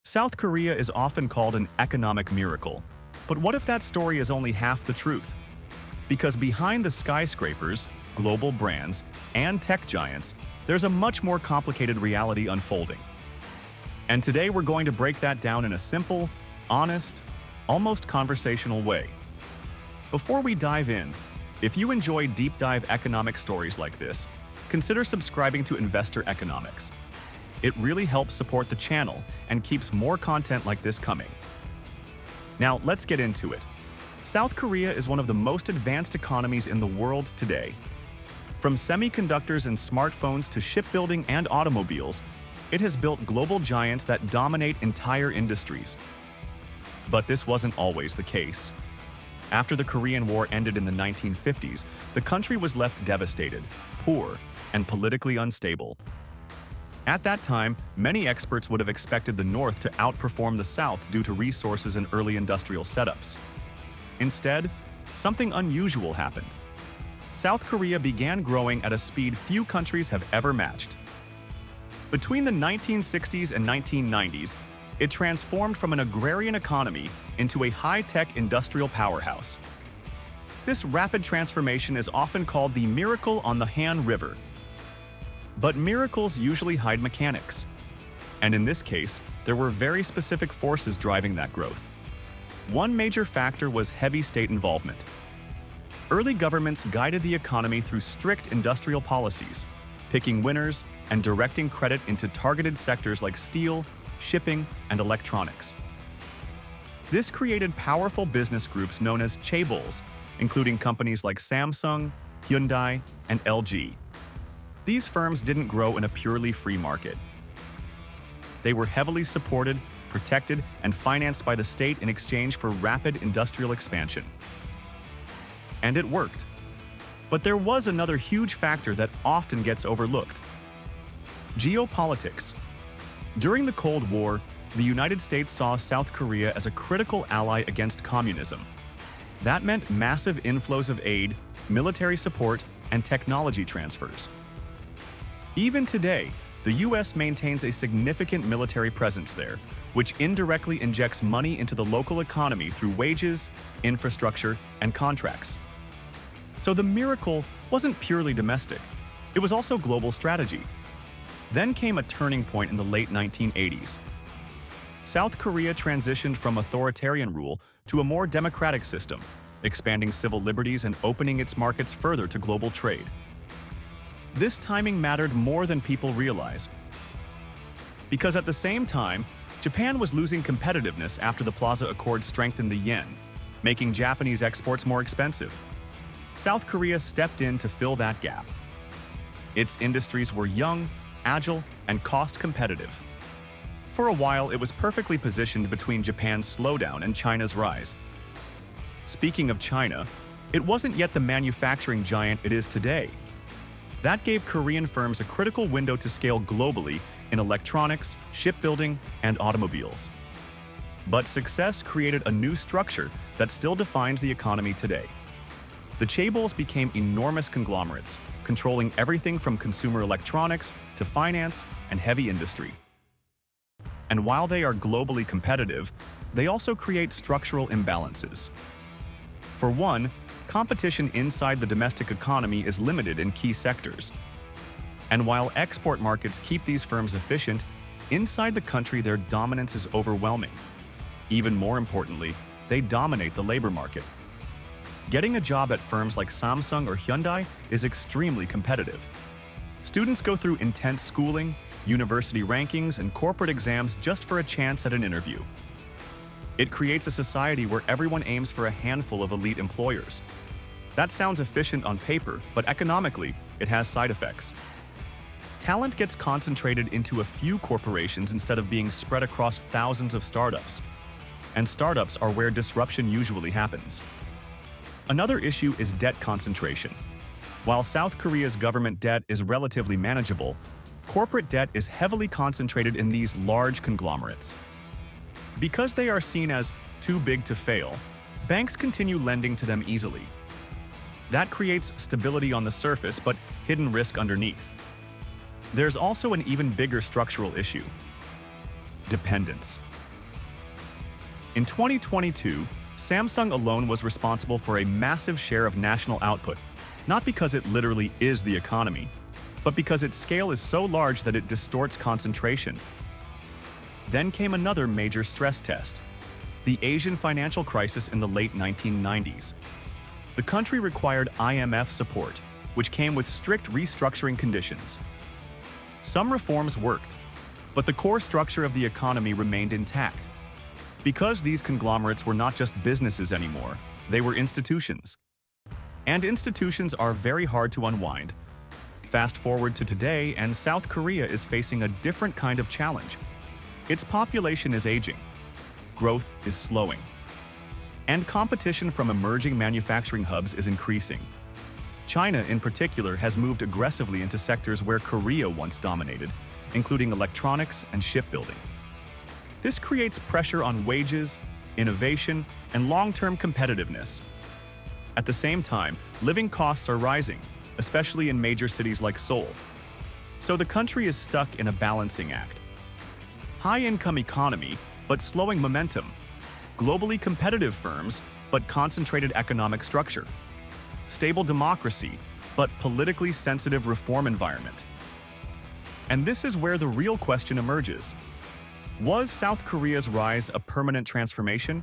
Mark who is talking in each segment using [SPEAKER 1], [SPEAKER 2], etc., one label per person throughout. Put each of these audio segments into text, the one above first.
[SPEAKER 1] South Korea is often called an economic miracle. But what if that story is only half the truth? Because behind the skyscrapers, global brands, and tech giants, there's a much more complicated reality unfolding. And today we're going to break that down in a simple, honest, almost conversational way. Before we dive in, if you enjoy deep dive economic stories like this, consider subscribing to Investor Economics. It really helps support the channel and keeps more content like this coming. Now, let's get into it. South Korea is one of the most advanced economies in the world today. From semiconductors and smartphones to shipbuilding and automobiles, it has built global giants that dominate entire industries. But this wasn't always the case. After the Korean War ended in the 1950s, the country was left devastated, poor, and politically unstable. At that time, many experts would have expected the North to outperform the South due to resources and early industrial setups. Instead, something unusual happened. South Korea began growing at a speed few countries have ever matched. Between the 1960s and 1990s, it transformed from an agrarian economy into a high-tech industrial powerhouse. This rapid transformation is often called the miracle on the Han River. But miracles usually hide mechanics. And in this case, there were very specific forces driving that growth. One major factor was heavy state involvement. Early governments guided the economy through strict industrial policies, picking winners and directing credit into targeted sectors like steel, shipping, and electronics. This created powerful business groups known as chaebols, including companies like Samsung, Hyundai, and LG. These firms didn't grow in a purely free market. They were heavily supported, protected, and financed by the state in exchange for rapid industrial expansion. And it worked. But there was another huge factor that often gets overlooked: geopolitics. During the Cold War, the United States saw South Korea as a critical ally against communism. That meant massive inflows of aid, military support, and technology transfers. Even today, the US maintains a significant military presence there, which indirectly injects money into the local economy through wages, infrastructure, and contracts. So the miracle wasn't purely domestic. It was also global strategy. Then came a turning point in the late 1980s. South Korea transitioned from authoritarian rule to a more democratic system, expanding civil liberties and opening its markets further to global trade. This timing mattered more than people realize. Because at the same time, Japan was losing competitiveness after the Plaza Accord strengthened the yen, making Japanese exports more expensive. South Korea stepped in to fill that gap. Its industries were young, agile, and cost-competitive. For a while, it was perfectly positioned between Japan's slowdown and China's rise. Speaking of China, it wasn't yet the manufacturing giant it is today. That gave Korean firms a critical window to scale globally in electronics, shipbuilding, and automobiles. But success created a new structure that still defines the economy today. The chaebols became enormous conglomerates, controlling everything from consumer electronics to finance and heavy industry. And while they are globally competitive, they also create structural imbalances. For one, competition inside the domestic economy is limited in key sectors. And while export markets keep these firms efficient, inside the country their dominance is overwhelming. Even more importantly, they dominate the labor market. Getting a job at firms like Samsung or Hyundai is extremely competitive. Students go through intense schooling, university rankings, and corporate exams just for a chance at an interview. It creates a society where everyone aims for a handful of elite employers. That sounds efficient on paper, but economically, it has side effects. Talent gets concentrated into a few corporations instead of being spread across thousands of startups. And startups are where disruption usually happens. Another issue is debt concentration. While South Korea's government debt is relatively manageable, corporate debt is heavily concentrated in these large conglomerates. Because they are seen as too big to fail, banks continue lending to them easily. That creates stability on the surface, but hidden risk underneath. There's also an even bigger structural issue: dependence. In 2022, Samsung alone was responsible for a massive share of national output, not because it literally is the economy, but because its scale is so large that it distorts concentration. Then came another major stress test: the Asian financial crisis in the late 1990s. The country required IMF support, which came with strict restructuring conditions. Some reforms worked, but the core structure of the economy remained intact. Because these conglomerates were not just businesses anymore, they were institutions. And institutions are very hard to unwind. Fast forward to today, and South Korea is facing a different kind of challenge. Its population is aging, growth is slowing, and competition from emerging manufacturing hubs is increasing. China, in particular, has moved aggressively into sectors where Korea once dominated, including electronics and shipbuilding. This creates pressure on wages, innovation, and long-term competitiveness. At the same time, living costs are rising, especially in major cities like Seoul. So the country is stuck in a balancing act. High-income economy, but slowing momentum. Globally competitive firms, but concentrated economic structure. Stable democracy, but politically sensitive reform environment. And this is where the real question emerges. Was South Korea's rise a permanent transformation,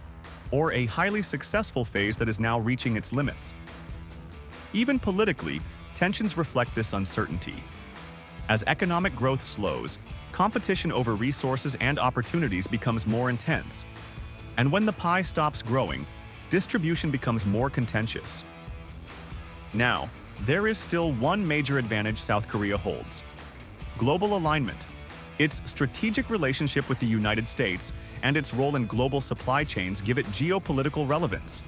[SPEAKER 1] or a highly successful phase that is now reaching its limits? Even politically, tensions reflect this uncertainty. As economic growth slows, competition over resources and opportunities becomes more intense. And when the pie stops growing, distribution becomes more contentious. Now, there is still one major advantage South Korea holds: global alignment. Its strategic relationship with the United States and its role in global supply chains give it geopolitical relevance.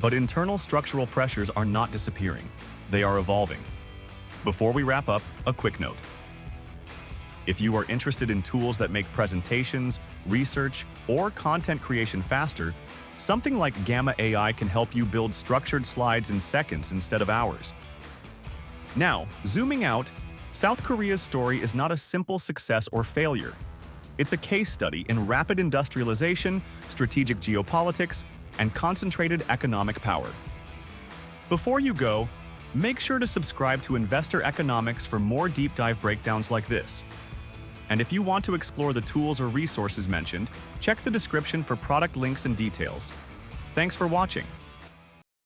[SPEAKER 1] But internal structural pressures are not disappearing. They are evolving. Before we wrap up, a quick note. If you are interested in tools that make presentations, research, or content creation faster, something like Gamma AI can help you build structured slides in seconds instead of hours. Now, zooming out, South Korea's story is not a simple success or failure. It's a case study in rapid industrialization, strategic geopolitics, and concentrated economic power. Before you go, make sure to subscribe to Investor Economics for more deep dive breakdowns like this. And if you want to explore the tools or resources mentioned, check the description for product links and details. Thanks for watching.